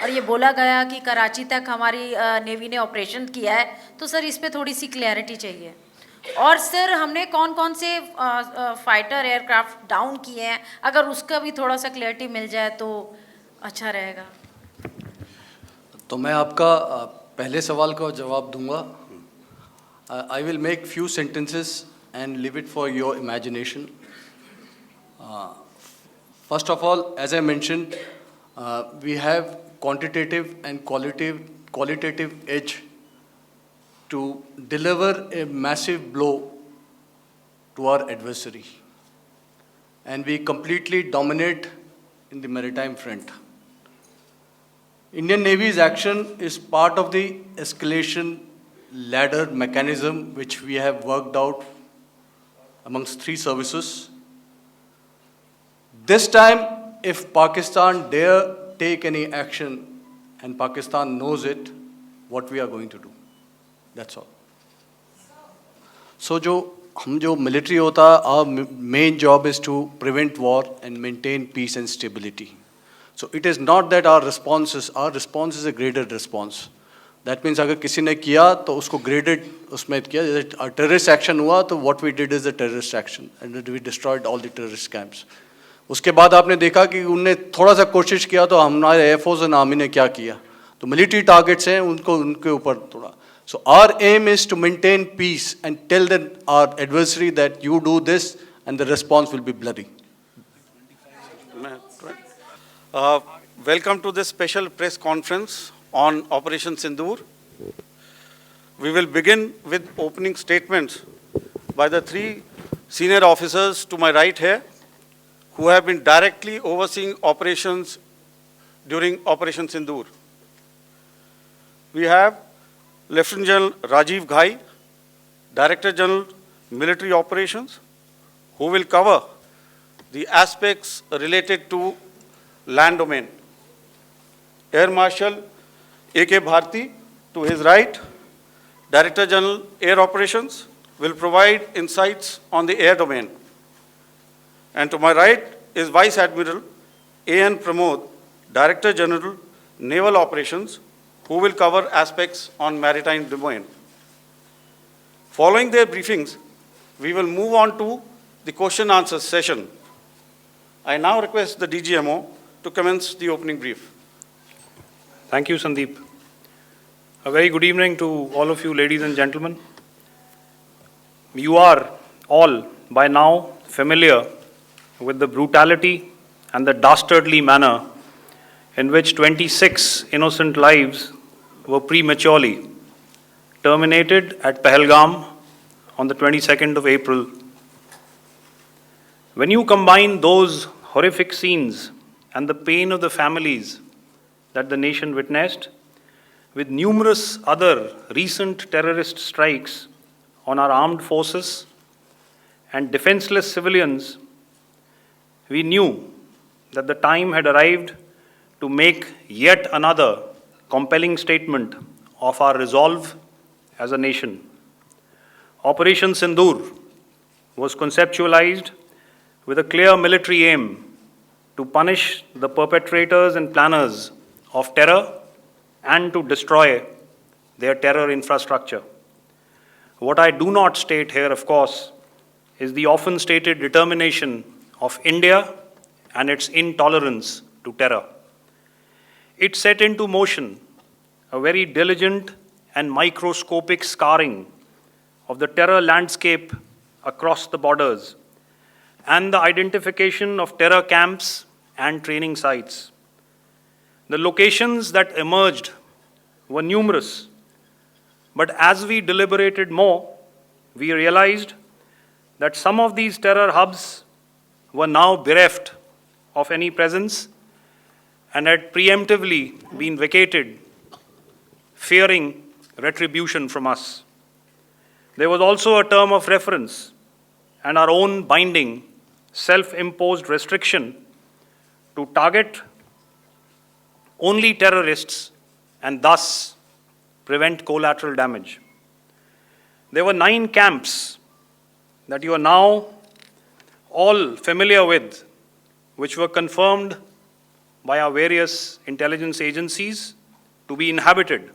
और ये बोला गया कि कराची तक हमारी नेवी ने ऑपरेशन किया है, तो सर इस पे थोड़ी सी क्लैरिटी चाहिए। और सर हमने कौन कौन से फाइटर एयरक्राफ्ट डाउन किए हैं, अगर उसका भी थोड़ा सा क्लैरिटी मिल जाए तो अच्छा रहेगा। तो मैं आपका पहले सवाल का जवाब दूंगा। I will make few sentences and leave it for your imagination. First of all, as I mentioned, we have quantitative and qualitative edge to deliver a massive blow to our adversary. And we completely dominate in the maritime front. Indian Navy's action is part of the escalation ladder mechanism which we have worked out amongst three services. This time, if Pakistan dare take any action, and Pakistan knows it, what we are going to do. That's all. So हम जो military होता, our main job is to prevent war and maintain peace and stability. So it is not that our response is a graded response. That means अगर किसी ने किया तो उसको graded उसमें किया, जैसे terrorist action हुआ तो what we did is a terrorist action and we destroyed all the terrorist camps. उसके बाद आपने देखा कि उनने थोड़ा सा कोशिश किया तो हमारे एयरफोर्स एंड आर्मी ने क्या किया, तो मिलिट्री टारगेट्स हैं उनको उनके ऊपर थोड़ा. So our aim is to maintain peace and tell our adversary that you do this and the response will be bloody. Welcome to this special press conference on Operation Sindoor. We will begin with opening statements by the three senior officers to my right here who have been directly overseeing operations during Operation Sindoor. We have Lieutenant General Rajiv Ghai, Director General Military Operations, who will cover the aspects related to land domain. Air Marshal A.K. Bharti, to his right, Director General Air Operations, will provide insights on the air domain. And to my right is Vice Admiral A.N. Pramod, Director General Naval Operations, who will cover aspects on maritime domain. Following their briefings, we will move on to the question answer session. I now request the DGMO to commence the opening brief. Thank you, Sandeep. A very good evening to all of you, ladies and gentlemen. You are all by now familiar with the brutality and the dastardly manner in which 26 innocent lives were prematurely terminated at Pahalgam on the 22nd of April. When you combine those horrific scenes and the pain of the families that the nation witnessed with numerous other recent terrorist strikes on our armed forces and defenseless civilians, we knew that the time had arrived to make yet another compelling statement of our resolve as a nation. Operation Sindoor was conceptualized with a clear military aim to punish the perpetrators and planners of terror and to destroy their terror infrastructure. What I do not state here, of course, is the often stated determination of India and its intolerance to terror. It set into motion a very diligent and microscopic scarring of the terror landscape across the borders and the identification of terror camps and training sites. The locations that emerged were numerous, but as we deliberated more, we realized that some of these terror hubs were now bereft of any presence and had preemptively been vacated, fearing retribution from us. There was also a term of reference and our own binding, self-imposed restriction to target only terrorists and thus prevent collateral damage. There were 9 camps that you are now all familiar with, which were confirmed by our various intelligence agencies to be inhabited.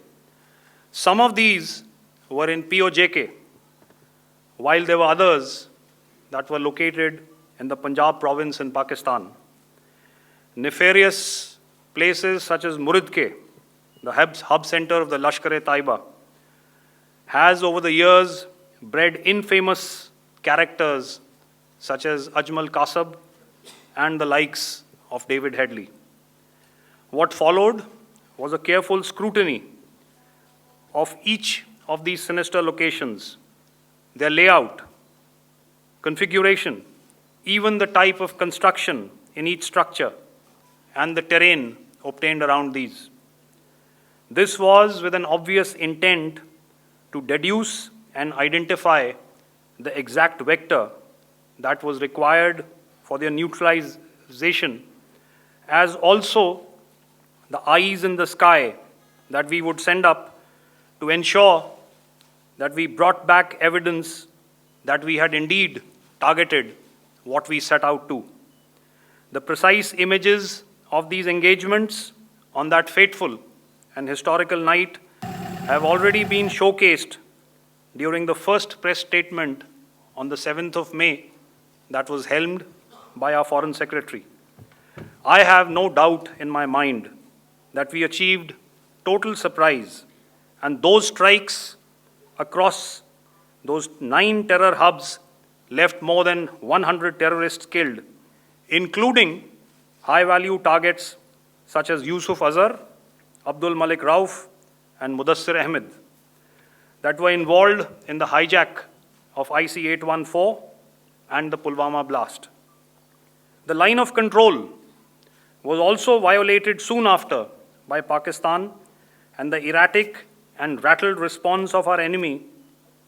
Some of these were in POJK, while there were others that were located in the Punjab province in Pakistan. Nefarious places such as Muridke, the hub center of the Lashkar-e-Taiba, has over the years bred infamous characters such as Ajmal Kasab and the likes of David Headley. What followed was a careful scrutiny of each of these sinister locations, their layout, configuration, even the type of construction in each structure, and the terrain obtained around these. This was with an obvious intent to deduce and identify the exact vector that was required for their neutralization, as also the eyes in the sky that we would send up to ensure that we brought back evidence that we had indeed targeted what we set out to. The precise images of these engagements on that fateful and historical night have already been showcased during the first press statement on the 7th of May that was helmed by our Foreign Secretary. I have no doubt in my mind that we achieved total surprise, and those strikes across those 9 terror hubs left more than 100 terrorists killed, including high-value targets such as Yusuf Azhar, Abdul Malik Rauf, and Mudassir Ahmed, that were involved in the hijack of IC-814 and the Pulwama blast. The line of control was also violated soon after by Pakistan, and the erratic and rattled response of our enemy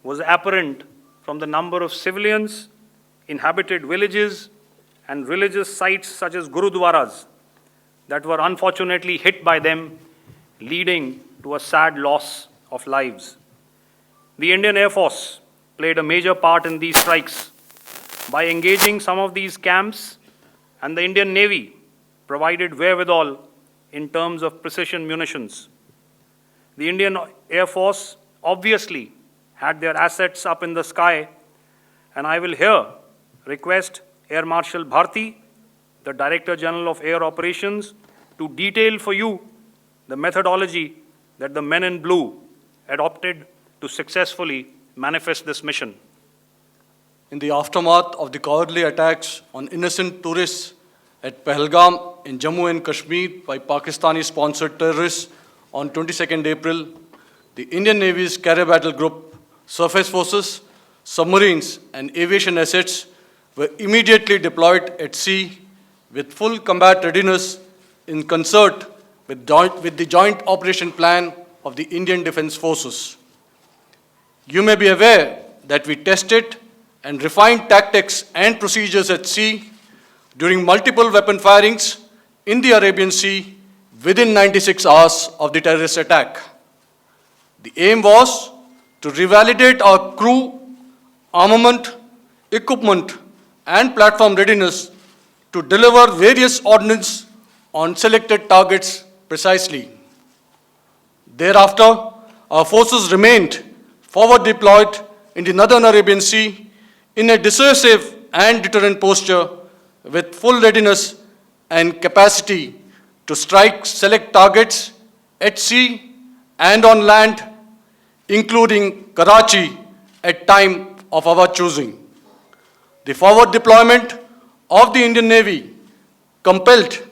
was apparent from the number of civilians, inhabited villages, and religious sites such as Gurudwaras that were unfortunately hit by them, leading to a sad loss of lives. The Indian Air Force played a major part in these strikes by engaging some of these camps, and the Indian Navy provided wherewithal in terms of precision munitions. The Indian Air Force obviously had their assets up in the sky, and I will here request Air Marshal Bharti, the Director General of Air Operations, to detail for you the methodology that the men in blue adopted to successfully manifest this mission. In the aftermath of the cowardly attacks on innocent tourists at Pahalgam in Jammu and Kashmir by Pakistani-sponsored terrorists on 22nd April, the Indian Navy's Carrier Battle Group, surface forces, submarines, and aviation assets were immediately deployed at sea with full combat readiness in concert with the Joint Operation Plan of the Indian Defence Forces. You may be aware that we tested and refined tactics and procedures at sea during multiple weapon firings in the Arabian Sea within 96 hours of the terrorist attack. The aim was to revalidate our crew, armament, equipment, and platform readiness to deliver various ordnance on selected targets precisely. Thereafter, our forces remained forward deployed in the Northern Arabian Sea in a decisive and deterrent posture with full readiness and capacity to strike select targets at sea and on land, including Karachi at time of our choosing. The forward deployment of the Indian Navy compelled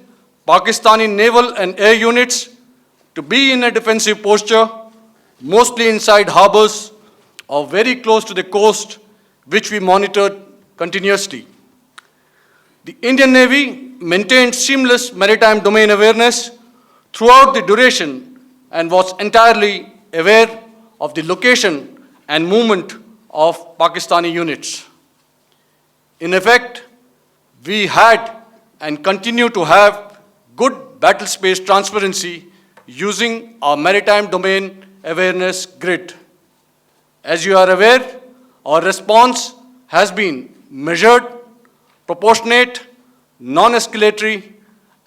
Pakistani naval and air units to be in a defensive posture, mostly inside harbors or very close to the coast, which we monitored continuously. The Indian Navy maintained seamless maritime domain awareness throughout the duration and was entirely aware of the location and movement of Pakistani units. In effect, we had and continue to have good battle space transparency using our maritime domain awareness grid. As you are aware, our response has been measured, proportionate, non-escalatory,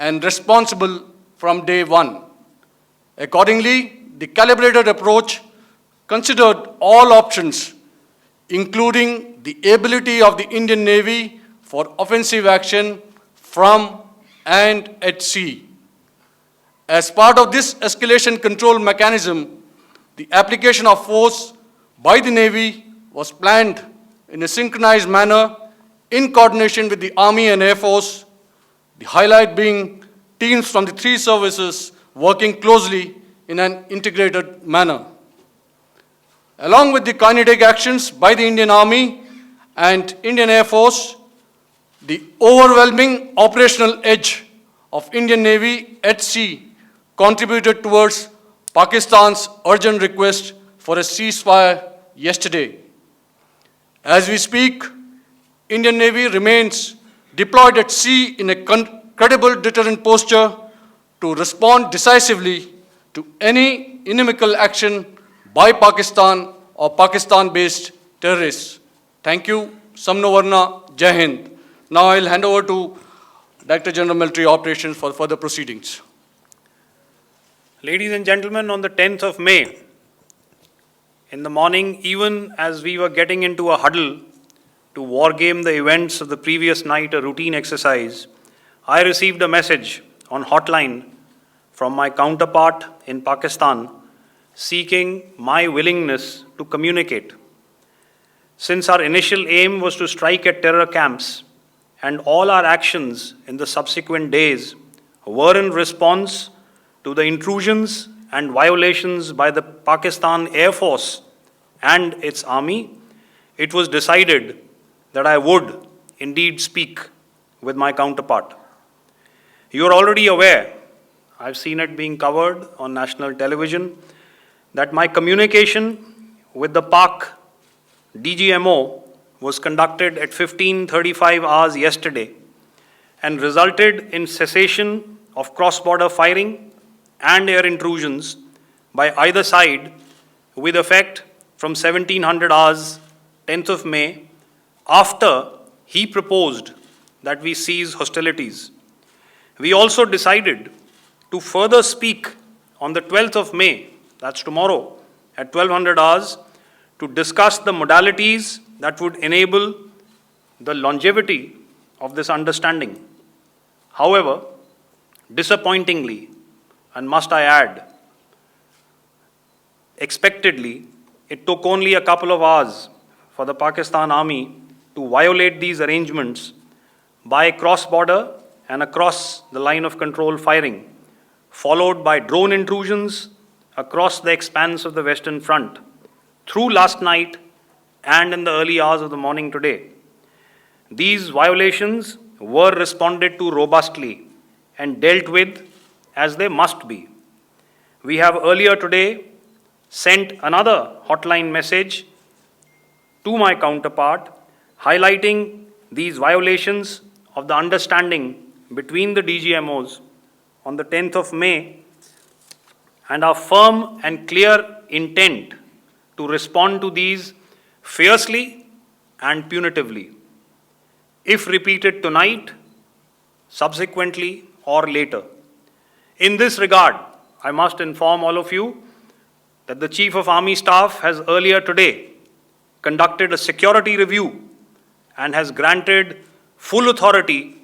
and responsible from day one. Accordingly, the calibrated approach considered all options, including the ability of the Indian Navy for offensive action from and at sea. As part of this escalation control mechanism, the application of force by the Navy was planned in a synchronized manner in coordination with the Army and Air Force, the highlight being teams from the three services working closely in an integrated manner. Along with the kinetic actions by the Indian Army and Indian Air Force, the overwhelming operational edge of Indian Navy at sea contributed towards Pakistan's urgent request for a ceasefire yesterday. As we speak, Indian Navy remains deployed at sea in a credible deterrent posture to respond decisively to any inimical action by Pakistan or Pakistan-based terrorists. Thank you. Samno Varna, Jai Hind. Now I'll hand over to Director General Military Operations for further proceedings. Ladies and gentlemen, on the 10th of May, in the morning, even as we were getting into a huddle to wargame the events of the previous night, a routine exercise, I received a message on hotline from my counterpart in Pakistan seeking my willingness to communicate. Since our initial aim was to strike at terror camps, and all our actions in the subsequent days were in response to the intrusions and violations by the Pakistan Air Force and its army, it was decided that I would indeed speak with my counterpart. You are already aware, I've seen it being covered on national television, that my communication with the Pak DGMO was conducted at 15:35 hours yesterday and resulted in cessation of cross-border firing and air intrusions by either side with effect from 1700 hours 10th of May, after he proposed that we cease hostilities. We also decided to further speak on the 12th of May, that's tomorrow, at 1200 hours, to discuss the modalities that would enable the longevity of this understanding. However, disappointingly, and must I add, expectedly, it took only a couple of hours for the Pakistan Army to violate these arrangements by cross-border and across the line of control firing, followed by drone intrusions across the expanse of the Western Front, through last night and in the early hours of the morning today. These violations were responded to robustly and dealt with as they must be. We have earlier today sent another hotline message to my counterpart highlighting these violations of the understanding between the DGMOs on the 10th of May and our firm and clear intent to respond to these fiercely and punitively, if repeated tonight, subsequently, or later. In this regard, I must inform all of you that the Chief of Army Staff has earlier today conducted a security review and has granted full authority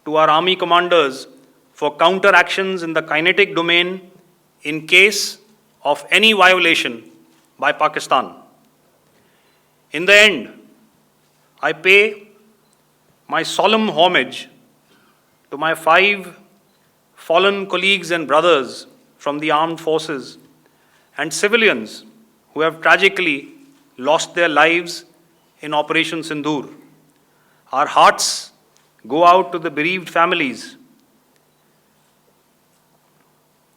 to our Army commanders for counter-actions in the kinetic domain in case of any violation by Pakistan. In the end, I pay my solemn homage to my 5 fallen colleagues and brothers from the armed forces and civilians who have tragically lost their lives in Operation Sindoor. Our hearts go out to the bereaved families,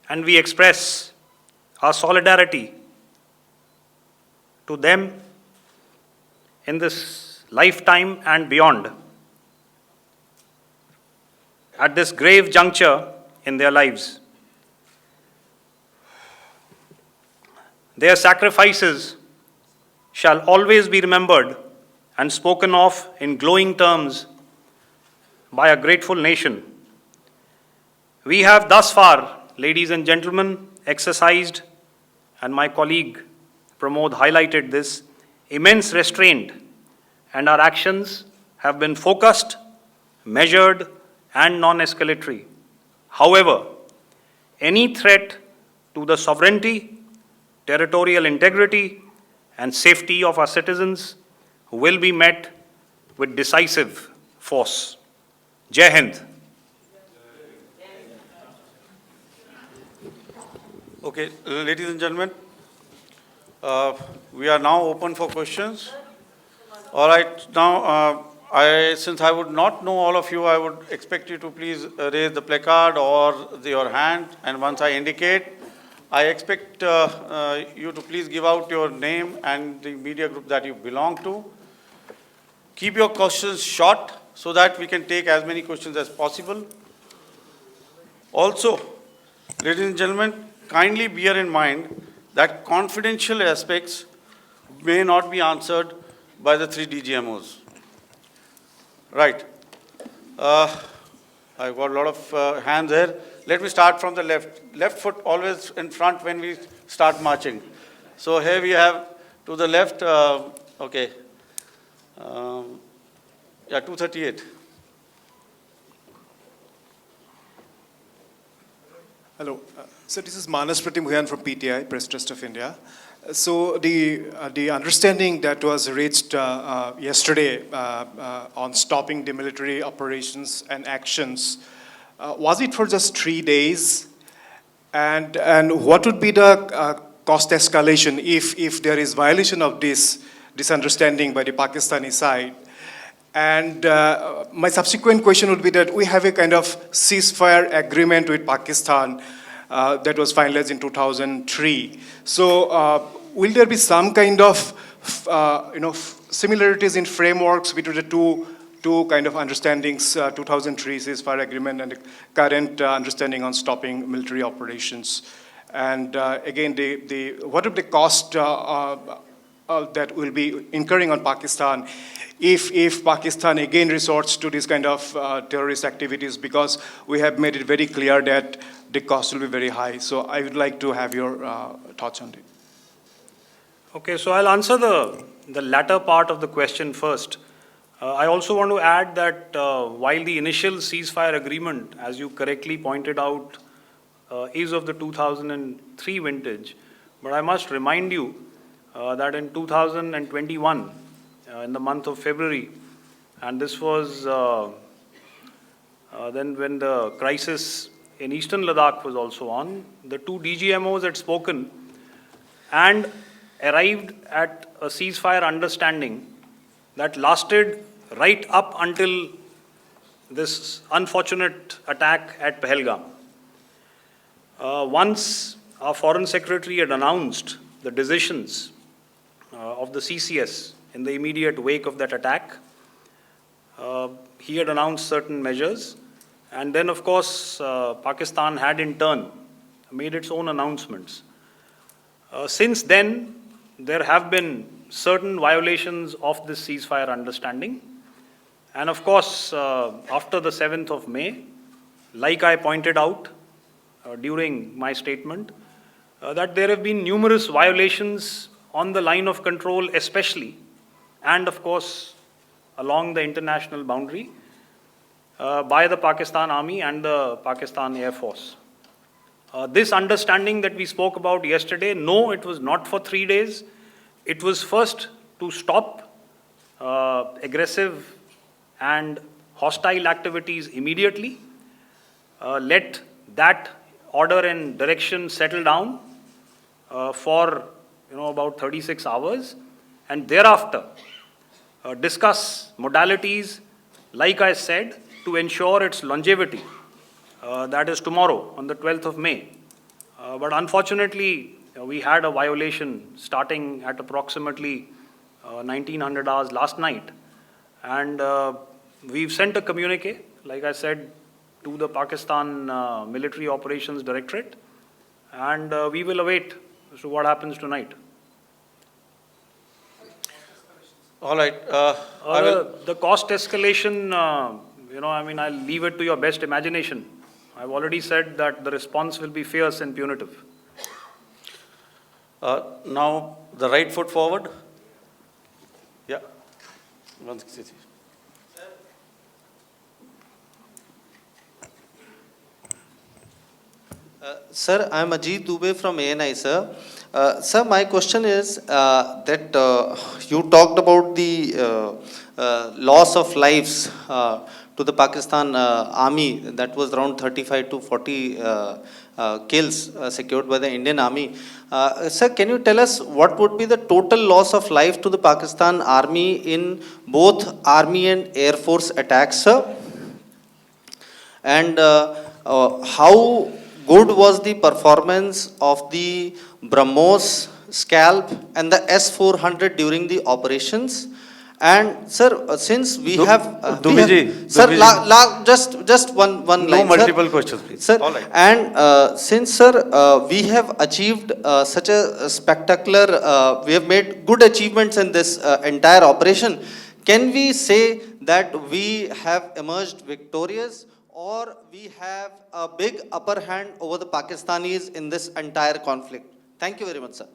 and we express our solidarity to them in this lifetime and beyond, at this grave juncture in their lives. Their sacrifices shall always be remembered and spoken of in glowing terms by a grateful nation. We have thus far, ladies and gentlemen, exercised, and my colleague Pramod highlighted this, immense restraint, and our actions have been focused, measured, and non-escalatory. However, any threat to the sovereignty, territorial integrity, and safety of our citizens will be met with decisive force. Jai Hind. Okay, ladies and gentlemen, we are now open for questions. All right, now, since I would not know all of you, I would expect you to please raise the placard or your hand, and once I indicate, I expect you to please give out your name and the media group that you belong to. Keep your questions short so that we can take as many questions as possible. Also, ladies and gentlemen, kindly bear in mind that confidential aspects may not be answered by the three DGMOs. Right. I've got a lot of hands here. Let me start from the left. Left foot always in front when we start marching. So here we have to the left, okay. Yeah, 238. Hello. So this is Manas Pratimhuyan from PTI, Press Trust of India. So the understanding that was reached yesterday on stopping the military operations and actions, was it for just 3 days? And what would be the cost escalation if there is violation of this understanding by the Pakistani side? And my subsequent question would be that we have a kind of ceasefire agreement with Pakistan that was finalized in 2003. So will there be some kind of similarities in frameworks between the two kind of understandings, 2003 ceasefire agreement and the current understanding on stopping military operations? And again, what would the cost that will be incurring on Pakistan if Pakistan again resorts to this kind of terrorist activities, because we have made it very clear that the cost will be very high. So I would like to have your thoughts on it. Okay, so I'll answer the latter part of the question first. I also want to add that while the initial ceasefire agreement, as you correctly pointed out, is of the 2003 vintage, but I must remind you that in 2021, in the month of February, and this was then when the crisis in eastern Ladakh was also on, the two DGMOs had spoken and arrived at a ceasefire understanding that lasted right up until this unfortunate attack at Pahalgam. Once our Foreign Secretary had announced the decisions of the CCS in the immediate wake of that attack, he had announced certain measures, and then of course Pakistan had in turn made its own announcements. Since then, there have been certain violations of this ceasefire understanding, and of course after the 7th of May, like I pointed out during my statement, that there have been numerous violations on the line of control especially, and of course along the international boundary by the Pakistan Army and the Pakistan Air Force. This understanding that we spoke about yesterday, no, it was not for 3 days. It was first to stop aggressive and hostile activities immediately, let that order and direction settle down for about 36 hours, and thereafter discuss modalities, like I said, to ensure its longevity. That is tomorrow, on the 12th of May. But unfortunately, we had a violation starting at approximately 1900 hours last night. And we've sent a communique, like I said, to the Pakistan Military Operations Directorate. And we will await as to what happens tonight. All right. The cost escalation, I'll leave it to your best imagination. I've already said that the response will be fierce and punitive. Now, the right foot forward. Yeah. 163. Sir, I am Ajit Dubey from ANI, sir. Sir, my question is that you talked about the loss of lives to the Pakistan army. That was around 35 to 40 kills secured by the Indian army. Sir, can you tell us what would be the total loss of life to the Pakistan army in both army and air force attacks, sir? And how good was the performance of the BrahMos, Scalp and the S-400 during the operations? And sir, since we have... Sir, just one line, No multiple questions, please. Sir, All right. and since, sir, we have achieved such a spectacular, we have made good achievements in this entire operation, can we say that we have emerged victorious, or we have a big upper hand over the Pakistanis in this entire conflict? Thank you very much, sir.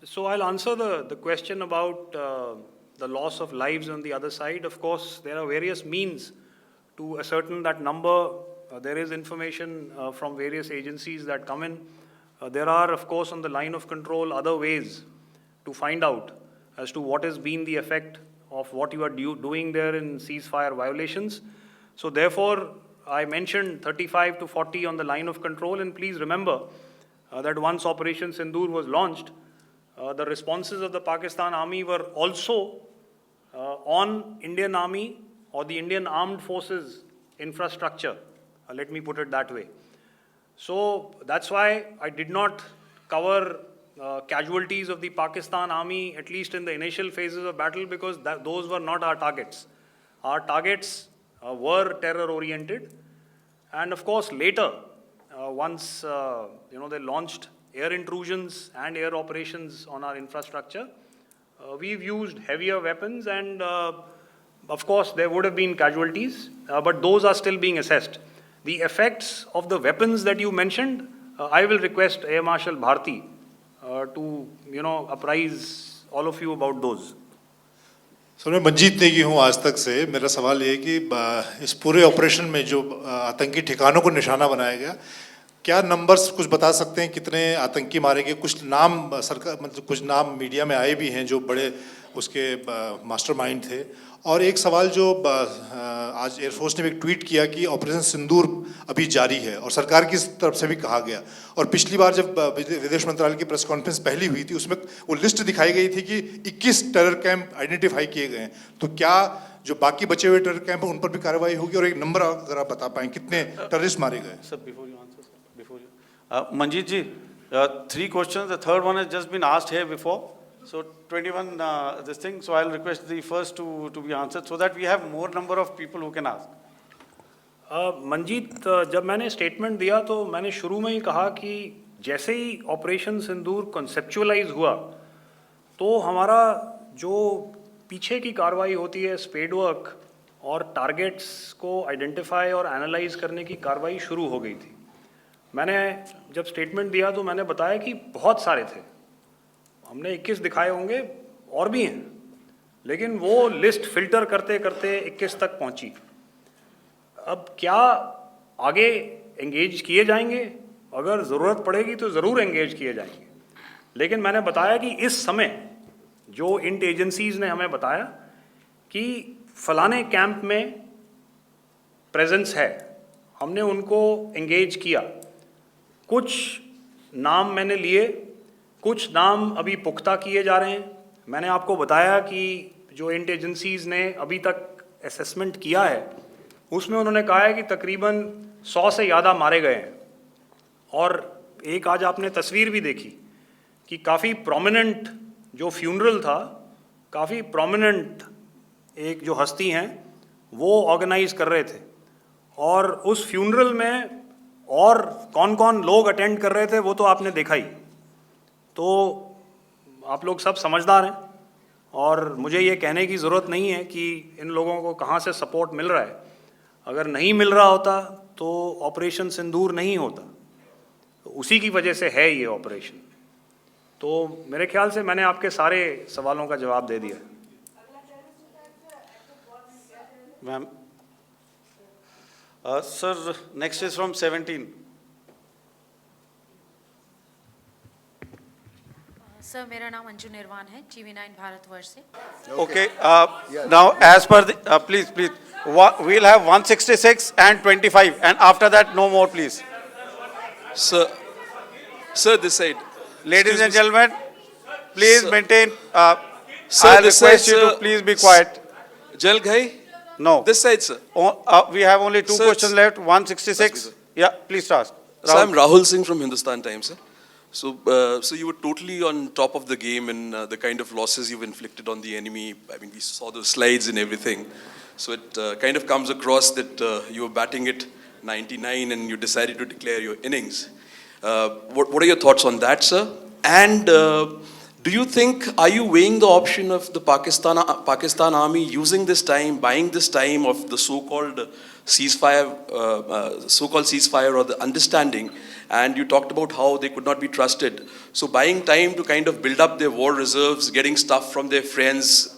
So I'll answer the question about the loss of lives on the other side. Of course, there are various means to ascertain that number. There is information from various agencies that come in. There are, of course, on the line of control, other ways to find out as to what has been the effect of what you are doing there in ceasefire violations. So therefore, I mentioned 35 to 40 on the line of control, and please remember that once Operation Sindoor was launched, the responses of the Pakistan Army were also on Indian Army or the Indian Armed Forces infrastructure. Let me put it that way. So that's why I did not cover casualties of the Pakistan Army, at least in the initial phases of battle, because those were not our targets. Our targets were terror-oriented. And of course, later, once they launched air intrusions and air operations on our infrastructure, we've used heavier weapons, and of course, there would have been casualties, but those are still being assessed. The effects of the weapons that you mentioned, I will request Air Marshal Bharti to apprise all of you about those. Sir मैं मंजीत नेगी हूँ आज तक से। मेरा सवाल ये है कि इस पूरे ऑपरेशन में जो आतंकी ठिकानों को निशाना बनाया गया, क्या नंबर्स कुछ बता सकते हैं कितने आतंकी मारे गए? कुछ नाम सरकार मतलब कुछ नाम मीडिया में आए भी हैं जो बड़े उसके मास्टरमाइंड थे। और एक सवाल जो आज एयरफोर्स ने भी एक ट्वीट किया कि ऑपरेशन सिंदूर अभी जारी है, और सरकार की तरफ से भी कहा गया। और पिछली बार जब विदेश मंत्रालय की प्रेस कॉन्फ्रेंस पहली हुई थी, उसमें वो लिस्ट दिखाई गई थी कि 21 टेरर कैंप आइडेंटिफाई किए गए हैं। तो क्या जो बाकी बचे हुए टेरर कैंप हैं उन पर भी कार्रवाई होगी? और एक नंबर अगर आप बता पाएँ कितने टेररिस्ट मारे गए? Sir, before you answer, sir, before you. Manjeet ji, 3 questions. The third one has just been asked here before. So 21 this thing. So I'll request the first to be answered so that we have more number of people who can ask. Manjeet, जब मैंने statement दिया तो मैंने शुरू में ही कहा कि जैसे ही ऑपरेशन सिंदूर कॉन्सेप्चुअलाइज हुआ तो हमारा जो पीछे की कार्रवाई होती है, स्पेड वर्क और टारगेट्स को आइडेंटिफाई और एनालाइज करने की कार्रवाई शुरू हो गई थी। मैंने जब स्टेटमेंट दिया तो मैंने बताया कि बहुत सारे थे, हमने 21 दिखाए होंगे और भी हैं, लेकिन वो लिस्ट फिल्टर करते करते 21 तक पहुंची। अब क्या आगे एंगेज किए जाएंगे? अगर ज़रूरत पड़ेगी तो ज़रूर एंगेज किए जाएंगे, लेकिन मैंने बताया कि इस समय जो इंट एजेंसीज़ ने हमें बताया कि फलाने कैंप में प्रेजेंस है, हमने उनको एंगेज किया। कुछ नाम मैंने लिए, कुछ नाम अभी पुख्ता किए जा रहे हैं। मैंने आपको बताया कि जो इंट एजेंसीज़ ने अभी तक असेसमेंट किया है उसमें उन्होंने कहा है कि तकरीबन 100 से ज़्यादा मारे गए हैं। और एक आज आपने तस्वीर भी देखी कि काफ़ी प्रोमिनेंट जो फ्यूनरल था, काफ़ी प्रोमिनेंट एक जो हस्ती हैं वो ऑर्गेनाइज कर रहे थे, और उस फ्यूनरल में और कौन कौन लोग अटेंड कर रहे थे वो तो आपने देखा ही। तो आप लोग सब समझदार हैं, और मुझे ये कहने की ज़रूरत नहीं है कि इन लोगों को कहाँ से सपोर्ट मिल रहा है। अगर नहीं मिल रहा होता तो ऑपरेशन सिंदूर नहीं होता। तो उसी की वजह से है ये ऑपरेशन। तो मेरे ख्याल से मैंने आपके सारे सवालों का जवाब दे दिया। Ma'am. Sir, next is from 17. Sir मेरा नाम अंजू निर्वाण है, TV9 भारतवर्ष से। Okay, now as per the, please, we'll have 166 and 25, and after that, no more, please. Sir, this side. Ladies Excuse and me, gentlemen, please Sir. maintain, Sir, I'll this request side, you to sir. please be quiet. Jal Ghai? No. This side, sir. We have only two Sir, questions left, 166. Excuse me, Yeah, please ask. So I'm Rahul Singh from Hindustan Times, sir. So you were totally on top of the game in the kind of losses you've inflicted on the enemy. I mean, we saw those slides and everything. So it kind of comes across that you were batting it 99 and you decided to declare your innings. What are your thoughts on that, sir? And do you think, are you weighing the option of the Pakistan army using this time, buying this time of the so-called ceasefire or the understanding? And you talked about how they could not be trusted. So buying time to kind of build up their war reserves, getting stuff from their friends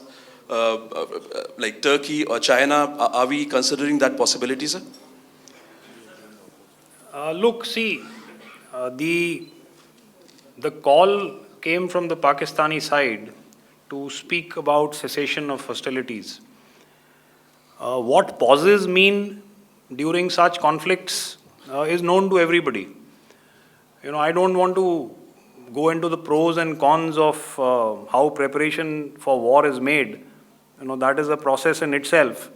like Turkey or China, are we considering that possibility, sir? Look, see, the call came from the Pakistani side to speak about cessation of hostilities. What pauses mean during such conflicts is known to everybody. You know, I don't want to go into the pros and cons of how preparation for war is made. You know, that is a process in itself.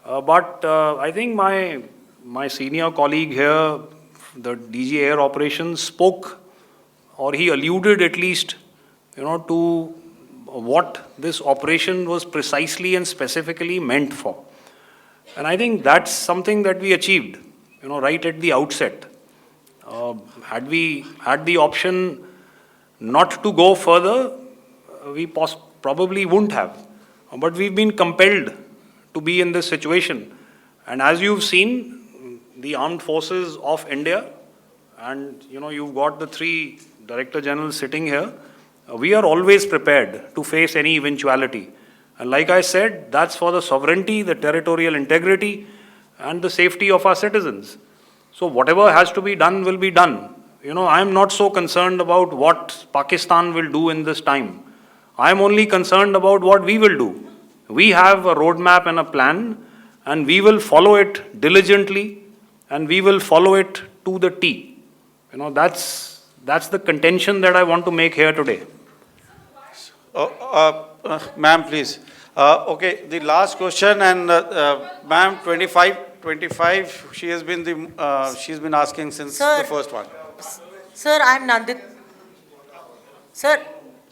But I think my senior colleague here, the DG Air Operations, spoke, or he alluded at least, you know, to what this operation was precisely and specifically meant for. And I think that's something that we achieved, you know, right at the outset. Had we had the option not to go further, we probably wouldn't have. But we've been compelled to be in this situation. And as you've seen, the armed forces of India, and you know, you've got the three Director Generals sitting here, we are always prepared to face any eventuality. And like I said, that's for the sovereignty, the territorial integrity, and the safety of our citizens. So whatever has to be done will be done. You know, I'm not so concerned about what Pakistan will do in this time. I'm only concerned about what we will do. We have a roadmap and a plan, and we will follow it diligently, and we will follow it to the T. You know, that's the contention that I want to make here today. Ma'am, please. Okay, the last question, and ma'am, 25, she has been she's been asking since the first one. Sir, I'm Nandita. Sir,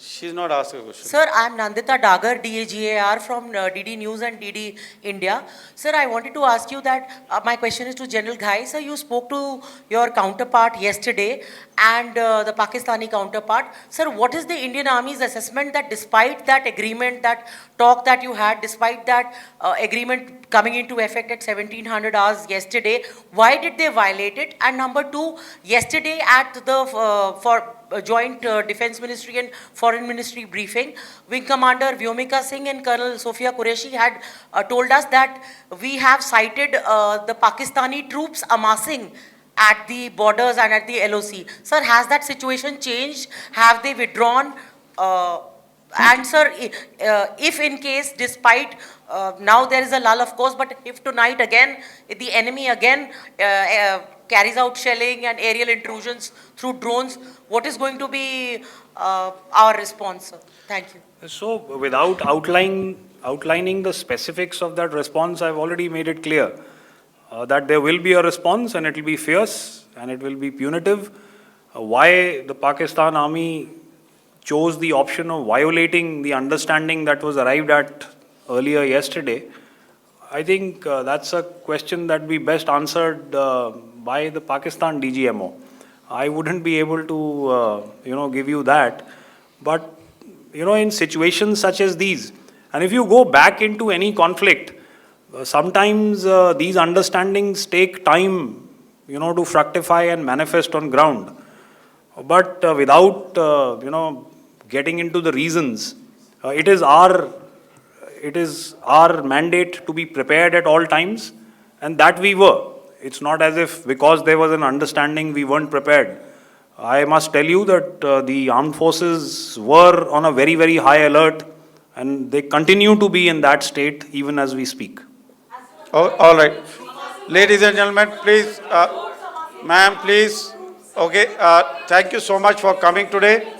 She's not asking a question. Sir, I'm Nandita Dagar, DAGAR from DD News and DD India. Sir, I wanted to ask you that my question is to General Ghai. Sir, you spoke to your counterpart yesterday and the Pakistani counterpart. Sir, what is the Indian Army's assessment that despite that agreement, that talk that you had, despite that agreement coming into effect at 1700 hours yesterday, why did they violate it? And number two, yesterday at the Joint Defense Ministry and Foreign Ministry briefing, Wing Commander Vyomika Singh and Colonel Sofia Qureshi had told us that we have cited the Pakistani troops amassing at the borders and at the LOC. Sir, has that situation changed? Have they withdrawn? And sir, if in case, despite, now there is a lull of course, but if tonight again, the enemy again carries out shelling and aerial intrusions through drones, what is going to be our response, sir? Thank you. So without outlining the specifics of that response, I've already made it clear that there will be a response and it will be fierce and it will be punitive. Why the Pakistan Army chose the option of violating the understanding that was arrived at earlier yesterday, I think that's a question that we best answered by the Pakistan DGMO. I wouldn't be able to, give you that. But, in situations such as these, and if you go back into any conflict, sometimes these understandings take time, to fructify and manifest on ground. But without, getting into the reasons, it is our mandate to be prepared at all times, and that we were. It's not as if because there was an understanding we weren't prepared. I must tell you that the armed forces were on a very, very high alert, and they continue to be in that state even as we speak. Oh, all right. Ladies and gentlemen, please, ma'am, please. Okay, thank you so much for coming today.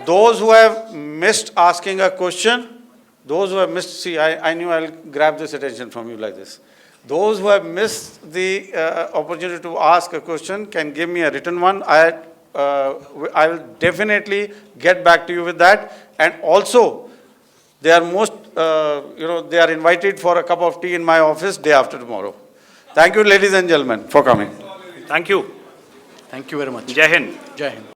Those who have missed asking a question, those who have missed, see, I knew I'll grab this attention from you like this. Those who have missed the opportunity to ask a question can give me a written one. I will definitely get back to you with that. And also, they are they are invited for a cup of tea in my office day after tomorrow. Thank you, ladies and gentlemen, for coming. Thank you. Thank you very much. Jai Hind. Jai Hind.